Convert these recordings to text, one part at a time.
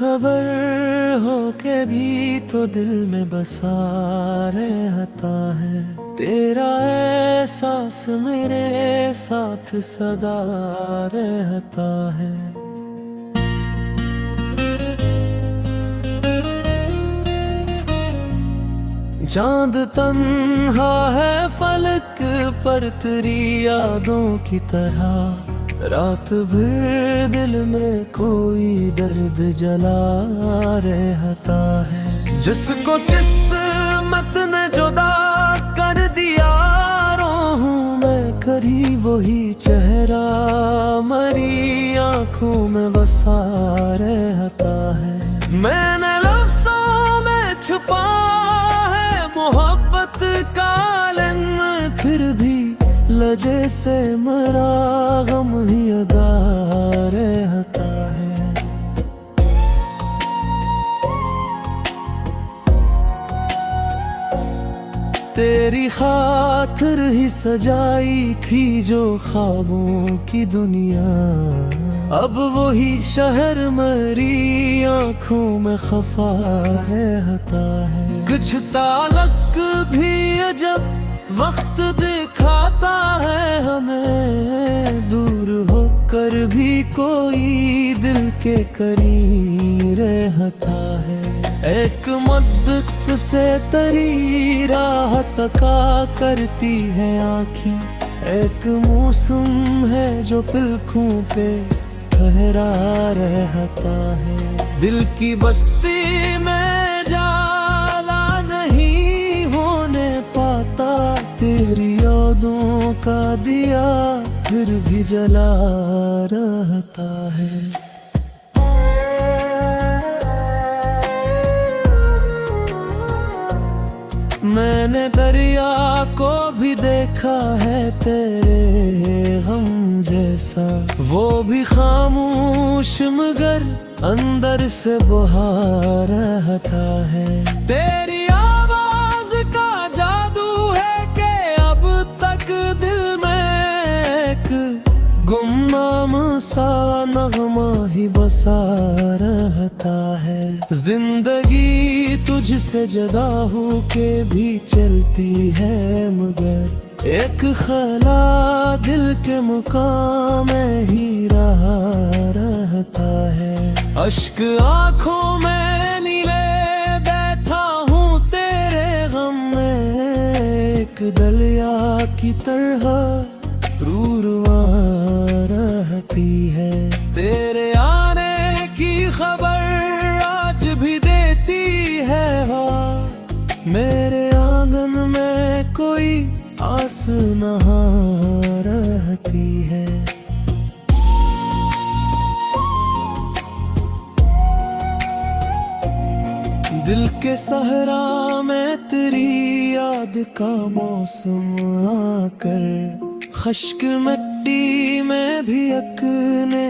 बेखबर हो के भी तो दिल में बसा रहता है। तेरा एहसास मेरे साथ सदा रहता है। चांद तन्हा है फलक पर तेरी यादों की तरह, रात भर दिल में कोई दर्द जला रहता है। जिसको किस्मत ने जुदा कर दिया, रोहूं मैं करी वही चेहरा मरी आंखों में बसा रहता है। मैंने लफ्ज़ों में छुपा है मोहब्बत का आलम, फिर भी लजे से मरा गम ही अदा रहता है। तेरी खातिर ही सजाई थी जो ख्वाबों की दुनिया, अब वही शहर मरी आंखों में खफा रहता है। कुछ ताल्लुक भी अजब वक्त दिखाता है हमें, दूर होकर भी कोई दिल के करीब रहता है। एक मुद्दत से तेरी राह तका करती है आँखें, एक मौसम है जो पलकों पे ठहरा रहता है। दिल की बस्ती में जाला नहीं होने पाता, तेरी यादों का दिया फिर भी जला रहता है। मैंने दरिया को भी देखा है तेरे गम जैसा, वो भी खामोश मगर अंदर से बहा रहता है। तेरी आवाज का जादू है कि अब तक दिल में एक गुमनाम सा नगमा ही बसा रहता है। जिंदगी तुझसे जुदा हो के भी चलती है, मगर एक ख्याला दिल के मुकाम में ही रहा रहता है। अश्क आँखों में नीले बैठा हूँ तेरे गम में, एक दरिया की तरह रूरवा रहती है। तेरे आने की खबर आज भी देती है हवा, मेरे आंगन में कोई आस नहा रहती है। दिल के सहरा में तेरी याद का मौसम आकर, खश्क मिट्टी में भी अकने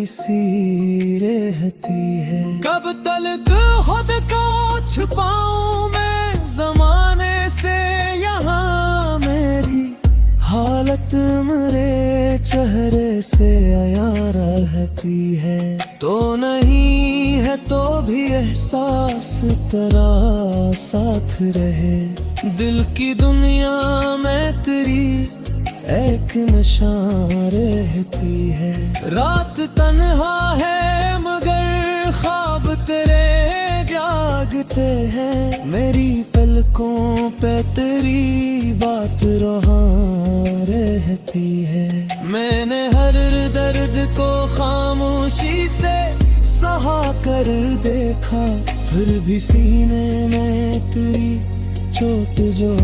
सी रहती है। कब तलक खुद को छुपाऊं मैं जमाने से, यहाँ मेरी हालत मेरे चेहरे से आया रहती है। तो नहीं है तो भी एहसास तेरा साथ रहे, दिल की दुनिया में तेरी एक नशा रहती है। रात तन्हा है मगर ख्वाब तेरे जागते हैं, मेरी पलकों पे तेरी बात रहा रहती है। मैंने हर दर्द को खामोशी से सहा कर देखा, फिर भी सीने में तेरी चोट जो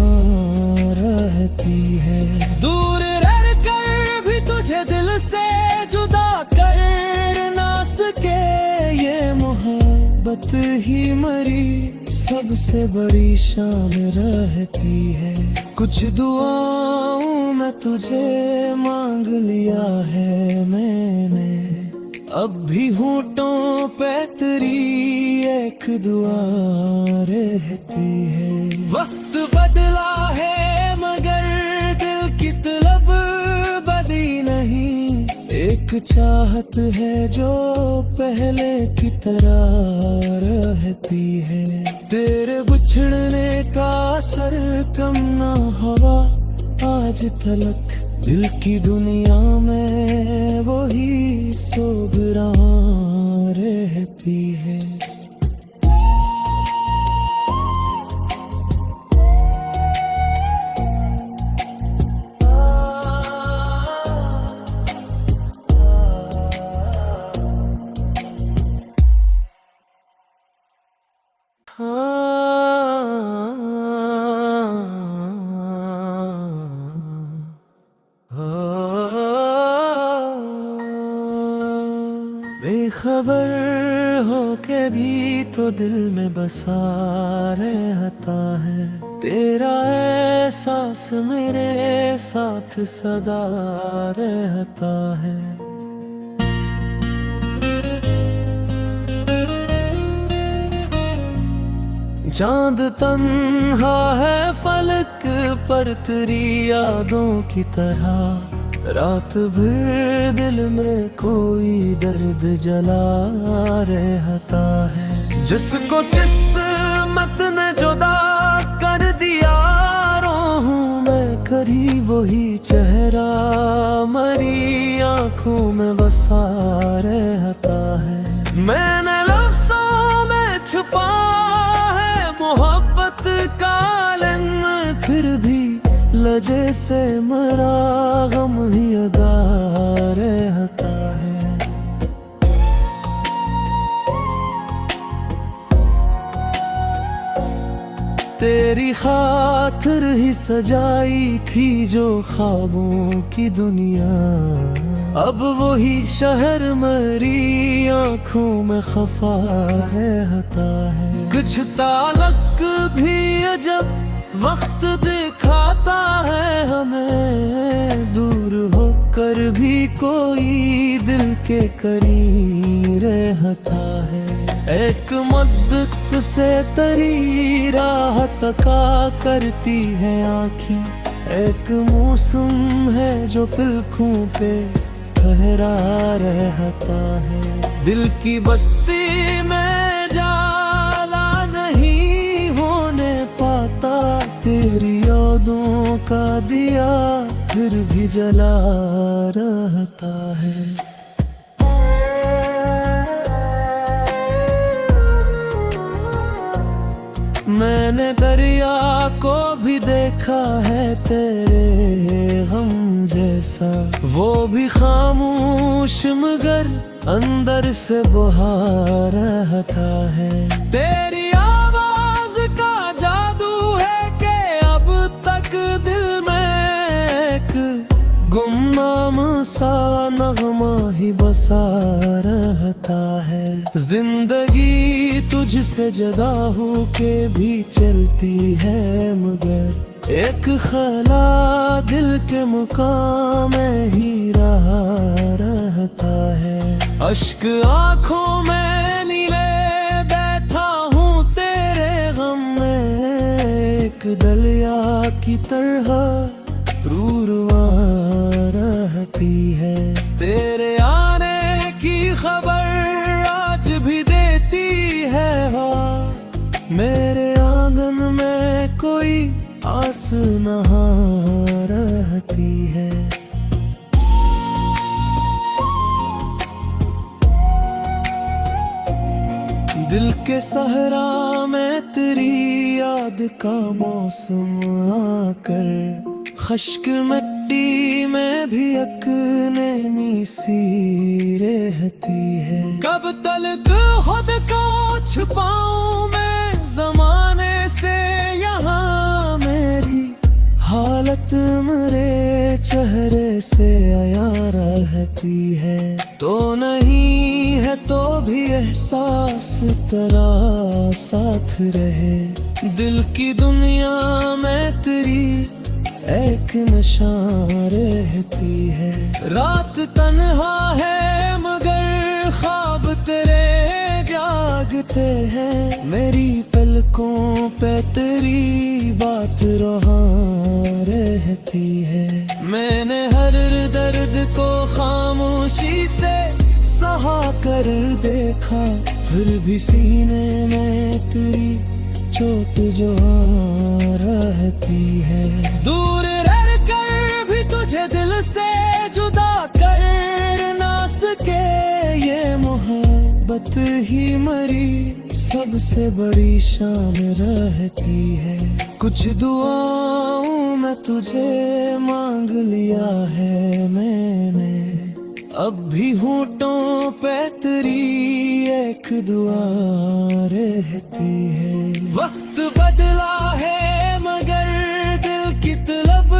रहती है। दूर रह कर भी तुझे दिल से जुदा कर ना सके, ये मोहब्बत ही मरी सबसे बड़ी शान रहती है। कुछ दुआओं में तुझे मांग लिया है मैंने, अब भी होठों पे तेरी एक दुआ रहती है। वक्त बदला है मगर दिल की तलब बदी नहीं, एक चाहत है जो पहले की तरह रहती है। तेरे बिछड़ने का असर कम ना हवा आज तलक, दिल की दुनिया में वही सोबरा रहती है। बेखबर हो के भी तो दिल में बसा रहता है, तेरा एहसास मेरे साथ सदा रहता है। चांद तन्हा है फलक पर तेरी यादों की तरह, रात भर दिल में कोई दर्द जला रहता है। जिसको किस्मत ने जुदा कर दिया रोहूं मैं करी, वही चेहरा मरी आंखों में बसा रहता है। मैंने लफ्ज़ों में छुपा है मोहब्बत का आलम, फिर भी लजे से मरा गम ही अदा रहता है। तेरी खातिर ही सजाई थी जो ख्वाबों की दुनिया, अब वही शहर मरी आंखों में खफा रहता है। कुछ ताल्लुक भी अजब वक्त दिखाता है हमें, दूर होकर भी कोई दिल के करीब रहता है। एक मुद्दत से तेरी राह तका करती है आँखें, एक मौसम है जो पलकों पे ठहरा रहता है। दिल की बस्ती में जाला नहीं होने पाता, तेरी यादों का दिया फिर भी जला रहता है। मैंने दरिया को भी देखा है तेरे गम जैसा, वो भी खामोश मगर अंदर से बहा रहता है। तेरी आवाज का जादू है कि अब तक दिल में एक गुमनाम सा नगमा ही बसा रहता है। जिंदगी तुझसे जुदा हो के भी चलती है मगर एक ख्याला दिल के मुकाम में ही रहा रहता है। अश्क आँखों में नीले बैठा हूँ तेरे गम में, एक दरिया की तरह रूरवा रहती है। तेरे आने की खबर आज भी देती है हवा, मेरे आंगन में कोई आस नहा रहती है। दिल के सहरा में तेरी याद का मौसम आकर, खश्क मिट्टी में भी एक नमी सी रहती है। कब तलक खुद को छुपाऊं मैं जमाने से, यहाँ मेरी हालत मेरे चेहरे से आया रहती है। तो नहीं है तो भी एहसास तेरा साथ रहे, दिल की दुनिया में तेरी एक निशान रहती है। रात तन्हा है मगर ख्वाब तेरे जागते हैं, मेरी पलकों पे तेरी बात रहा रहती है। मैंने हर दर्द को खामोशी से सहा कर देखा, फिर भी सीने में तेरी चोट जो रहती है। दूर रह कर भी तुझे दिल से जुदा कर ना सके ये मोहब्बत ही मरी सबसे बड़ी शान रहती है। कुछ दुआओं में तुझे मांग लिया है मैंने, अब भी होठों पे तेरी एक दुआ रहती है। वक्त बदला है मगर दिल की तलब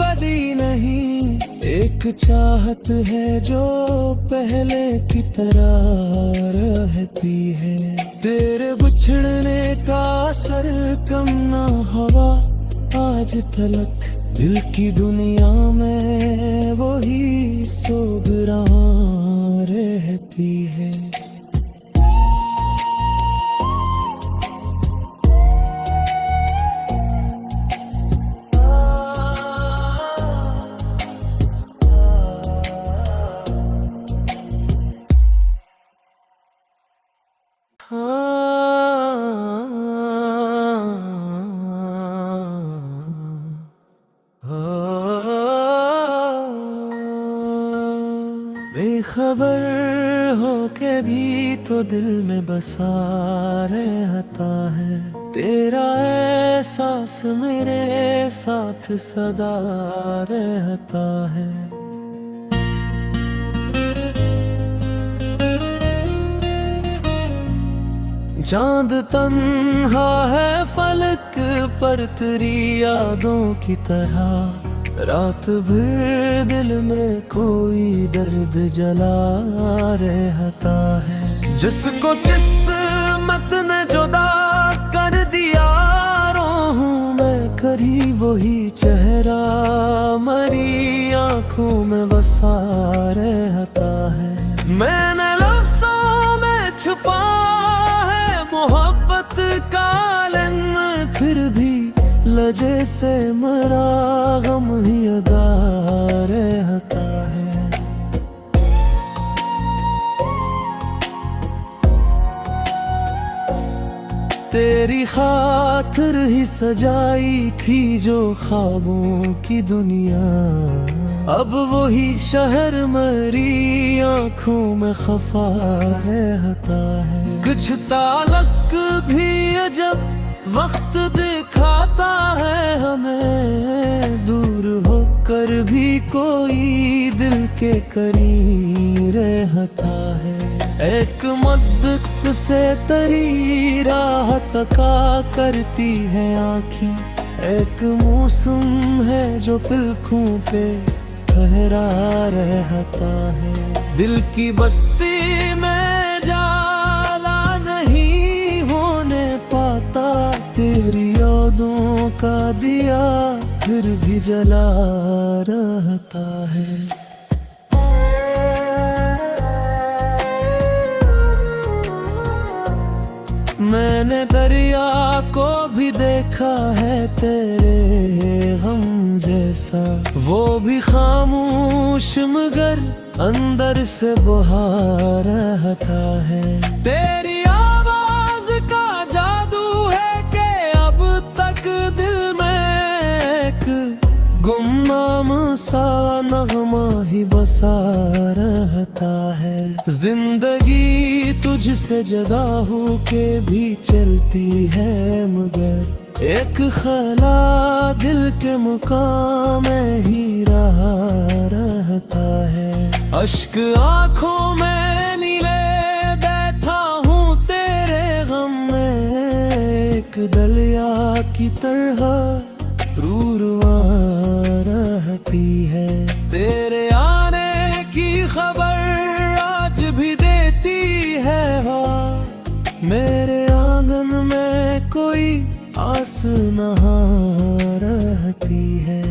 बदी नहीं, एक चाहत है जो पहले की तरह रहती है। तेरे बिछड़ने का असर कम ना हुआ आज तलक, दिल की दुनिया में वही सोबरा रहती है। बेखबर हो के भी तो दिल में बसा रहता है, तेरा एहसास मेरे साथ सदा रहता है। चांद तन्हा है फलक पर तेरी यादों की तरह, रात भर दिल में कोई दर्द जला रहता है। जिसको किस्मत ने जुदा कर दिया रोहूं मैं करी, वही चेहरा मरी आंखों में बसा रहता है। मैंने लफ्ज़ों में छुपा है मोहब्बत का आलम, फिर भी लजे से मरा गम ही अदा रहता है। तेरी खातिर ही सजाई थी जो ख्वाबों की दुनिया, अब वही शहर मरी आंखों में खफा रहता है। कुछ ताल्लुक भी अजब वक्त दिखाता है हमें, दूर होकर भी कोई दिल के करीब रहता है। एक मुद्दत से तेरी राह तका करती है आँखें, एक मौसम है जो पलकों पे ठहरा रहता है। दिल की बस्ती में जाला नहीं होने पाता, तेरी यादों का दिया फिर भी जला रहता है। मैंने दरिया को भी देखा है तेरे गम जैसा, वो भी खामोश मगर अंदर से बहा रहता है। तेरी आवाज का जादू है कि अब तक दिल में एक गुमनाम सा नगमा ही बसा रहता है। जिंदगी तुझसे जुदा हो के भी चलती है मगर एक ख्याला दिल के मुकाम में ही रहा रहता है। अश्क आँखों में नीले बैठा हूँ तेरे गम में, एक दरिया की तरह रूरवा रहती है। तेरे आने की खबर आज भी देती है हवा, मेरे आंगन में कोई आस नहा रहती है।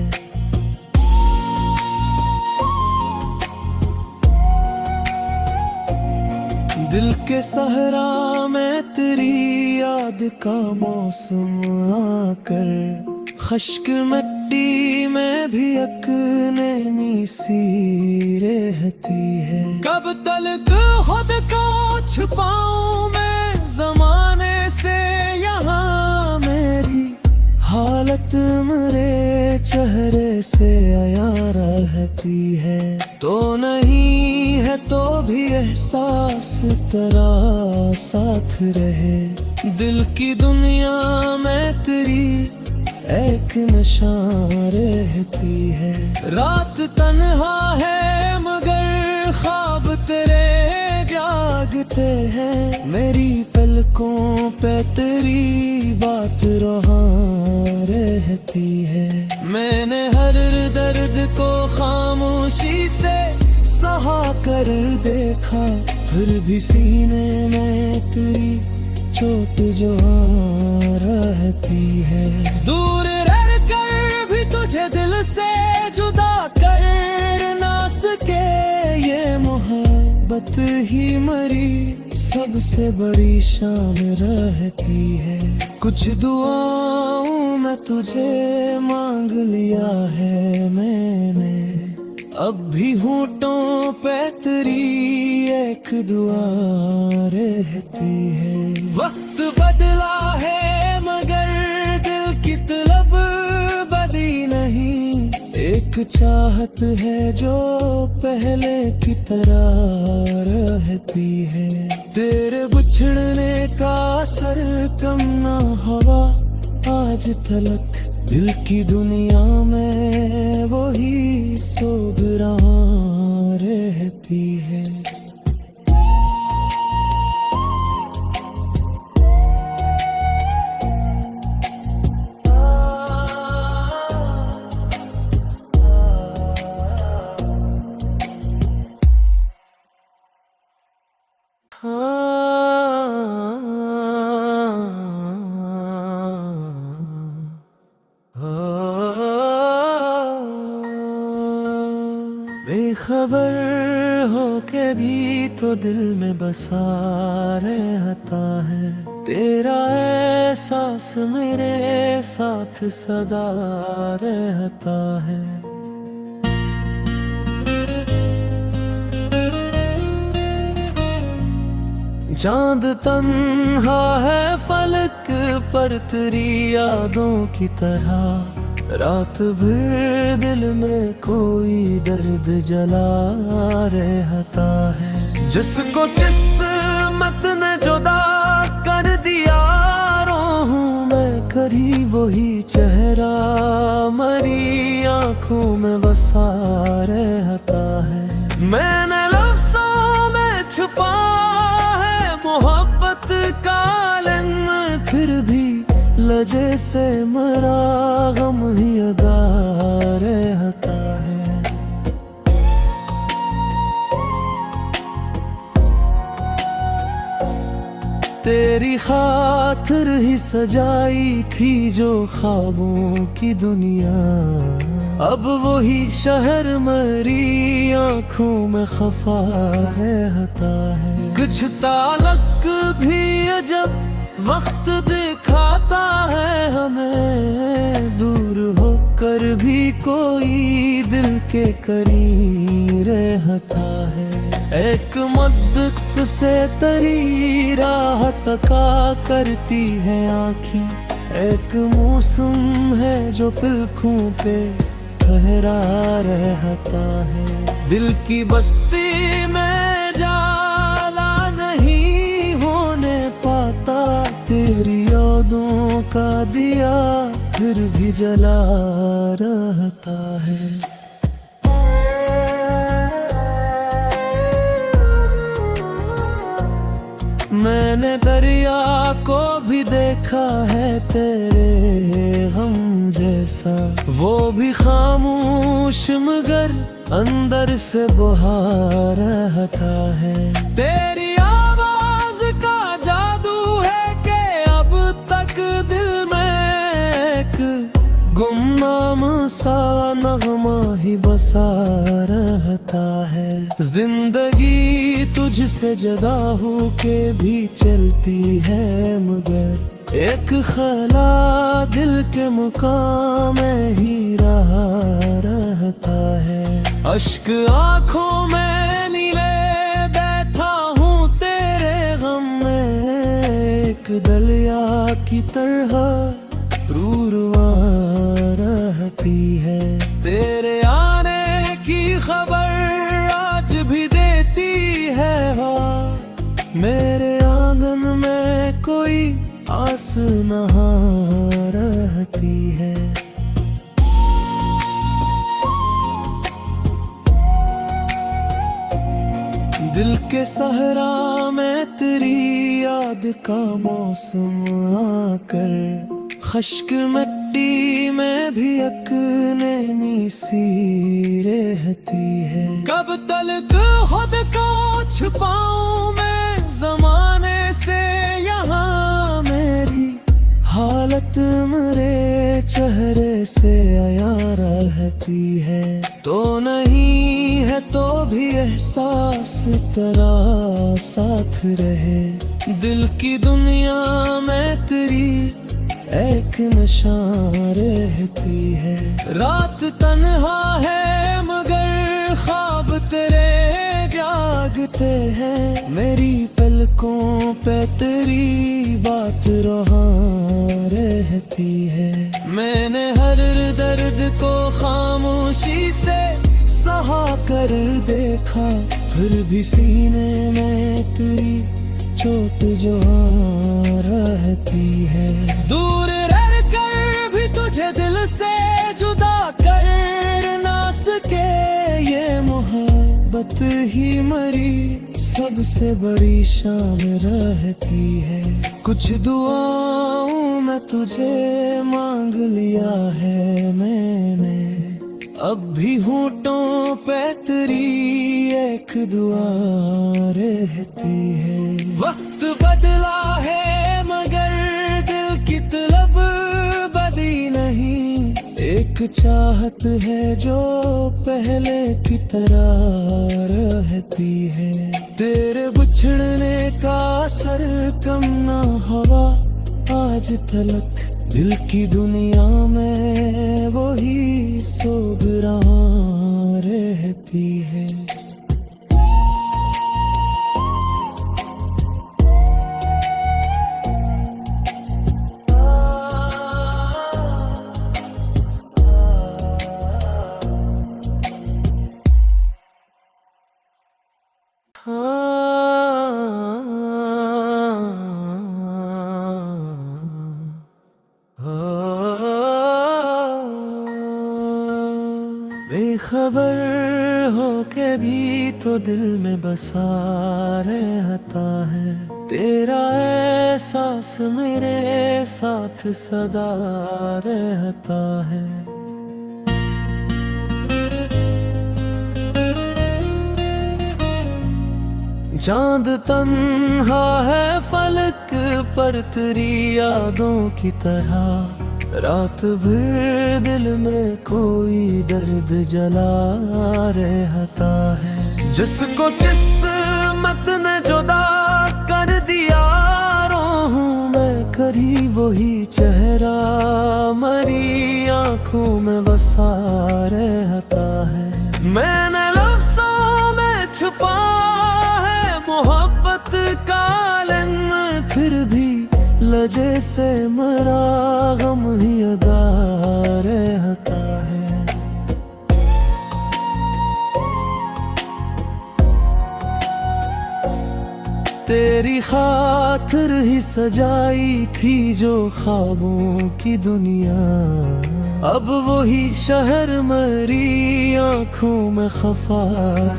दिल के सहरा में तेरी याद का मौसम आकर खश्क में मिट्टी में भी अकनेमी सी रहती है। कब तलक खुद को छुपाऊं मैं ज़माने से, यहाँ मेरी हालत मेरे चेहरे से आया रहती है। तो नहीं है तो भी एहसास तेरा साथ रहे, दिल की दुनिया में तेरी एक निशान रहती है। रात तन्हा है मगर ख्वाब तेरे जागते हैं, मेरी पलकों पे तेरी बात रोहां रहती है। मैंने हर दर्द को खामोशी से सहा कर देखा, फिर भी सीने में तेरी चोट जो रहती है। दूर रह कर भी तुझे दिल से जुदा कर ना सके ये मोहब्बत ही मरी सबसे बड़ी शान रहती है। कुछ दुआओं में तुझे मांग लिया है मैंने, अब भी होठों पे तेरी एक दुआ रहती है। वक्त बदला है मगर दिल की तलब बदली नहीं, एक चाहत है जो पहले की तरह रहती है। तेरे बिछड़ने का असर कम ना हुआ आज तलक, दिल की दुनिया में वही सोबरा रहती है। बेखबर हो के भी तो दिल में बसा रहता है, तेरा एहसास मेरे साथ सदा रहता है। चांद तन्हा है फलक पर तेरी यादों की तरह, रात भर दिल में कोई दर्द जला रहता है। जिसको किस्मत ने जुदा कर दिया रोहूं मैं करी, वही चेहरा मरी आंखों में बसा रहता है। मैंने लफ्ज़ों में छुपा है मोहब्बत का आलम, फिर भी लजे से मरा गम ही अदा रहता है। तेरी खातिर ही सजाई थी जो ख्वाबों की दुनिया, अब वही शहर मरी आंखों में खफा रहता है। कुछ ताल्लुक भी अजब वक्त दिखाता है हमें, दूर होकर भी कोई दिल के करीब रहता है। एक मुद्दत से तेरी राह तका करती है आँखें, एक मौसम है जो पलकों पे ठहरा रहता है। दिल की बस्ती में जाला नहीं होने पाता, तेरी यादों का दिया फिर भी जला रहता है। मैंने दरिया को भी देखा है तेरे हम जैसा, वो भी खामोश मगर अंदर से बहा रहता है। तेरी आवाज का जादू है कि अब तक दिल में एक गुमनाम सा नगमा ही बसा रहता है। जिंदगी तुझसे जुदा हो के भी चलती है मगर एक खला दिल के मुकाम में ही रहा रहता है। अश्क आंखों में नीले बैठा हूँ तेरे गम में, एक दलिया की तरह रूरवा रहती है। तेरे आने की खबर आज भी देती है हवा, मेरे आंगन में कोई आस नहा रहती है। दिल के सहरा में तेरी याद का मौसम आकर, खश्क मिट्टी में भी अकने सी रहती है। कब तलक खुद को छुपाऊं मैं जमाने से, यहाँ मेरी हालत मेरे चेहरे से आया रहती है। तो नहीं है तो भी एहसास तेरा साथ रहे, दिल की दुनिया में तेरी एक नशा रहती है। रात तन्हा है मगर ख्वाब तेरे जागते हैं, मेरी पलकों पे तेरी बात रहा रहती है। मैंने हर दर्द को खामोशी से सहा कर देखा, फिर भी सीने में तेरी चोट जो रहती है। दूर रह कर भी तुझे दिल से जुदा कर ना सके ये मोहब्बत ही मरी सबसे बड़ी शान रहती है। कुछ दुआओं में तुझे मांग लिया है मैंने, अब भी होठों पे तेरी एक दुआ रहती है। वक्त बदला है मगर दिल की तलब बदी नहीं, एक चाहत है जो पहले की तरह रहती है। तेरे बिछड़ने का असर कम ना हुआ आज तलक, दिल की दुनिया में वही सोबरा रहती है। बेखबर हो के भी तो दिल में बसा रहता है, तेरा एहसास मेरे साथ सदा रहता है। चांद तन्हा है फलक पर तेरी यादों की तरह, रात भर दिल में कोई दर्द जला रहता है। जिसको किस्मत ने जुदा कर दिया रोहूं मैं करी, वही चेहरा मरी आंखों में बसा रहता है। मैंने लफ्ज़ों में छुपा है मोहब्बत का आलम, फिर भी लजे से मरा गम ही अदा रहता है। तेरी खातिर ही सजाई थी जो ख्वाबों की दुनिया, अब वही शहर मेरी आंखों में खफा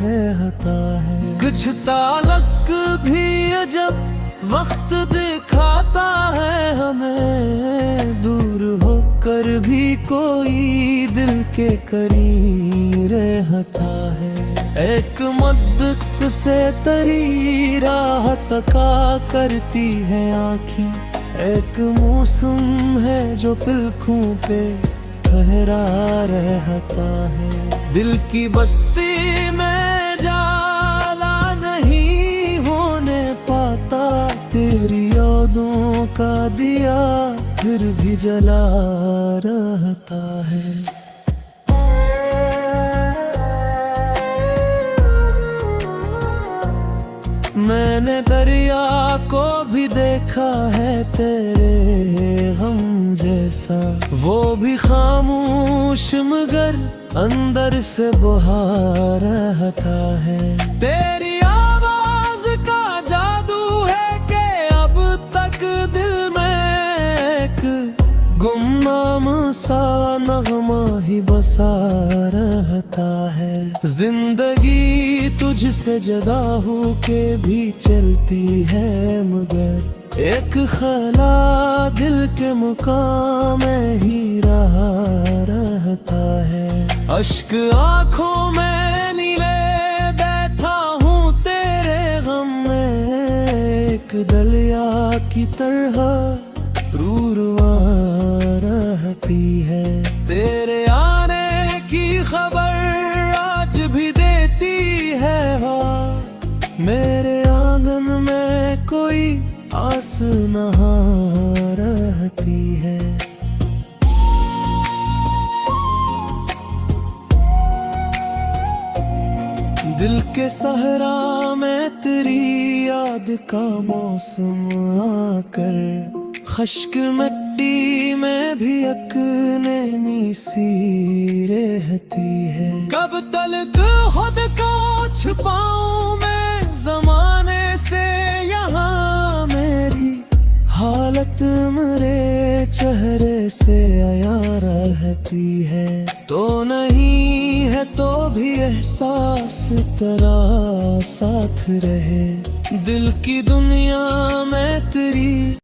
रहता है। कुछ ताल्लुक भी अजब वक्त दिखाता है हमें, दूर होकर भी कोई दिल के करीब रहता है। एक मुद्दत से तेरी राह तका करती है आँखें, एक मौसम है जो पलकों पे ठहरा रहता है। दिल की बस्ती में जाला नहीं होने पाता, तेरी यादों का दिया फिर भी जला रहता है। मैंने दरिया को भी देखा है तेरे हम जैसा, वो भी खामोश मगर अंदर से बुहा रहता है। तेरी आवाज का जादू है कि अब तक दिल में एक गुमनाम सा नगमा ही बसा रहता है। जिंदगी तुझसे जुदा हो के भी चलती है मगर एक ख्याला दिल के मुकाम में ही रहा रहता है। अश्क आंखों में नीले बैठा हूँ तेरे गम में, एक दरिया की तरह रूरवा रहती है। तेरे आने की खबर आज भी देती है हवा, मेरे आंगन में कोई आस नहा रहती है। दिल के सहरा में तेरी याद का मौसम आकर खश्क मिट्टी में भी अकने सी रहती है। कब तलक खुद को छुपाऊं मैं जमाने से, यहाँ मेरी हालत मेरे चेहरे से आया रहती है। तो नहीं है तो भी एहसास तेरा साथ रहे, दिल की दुनिया में तेरी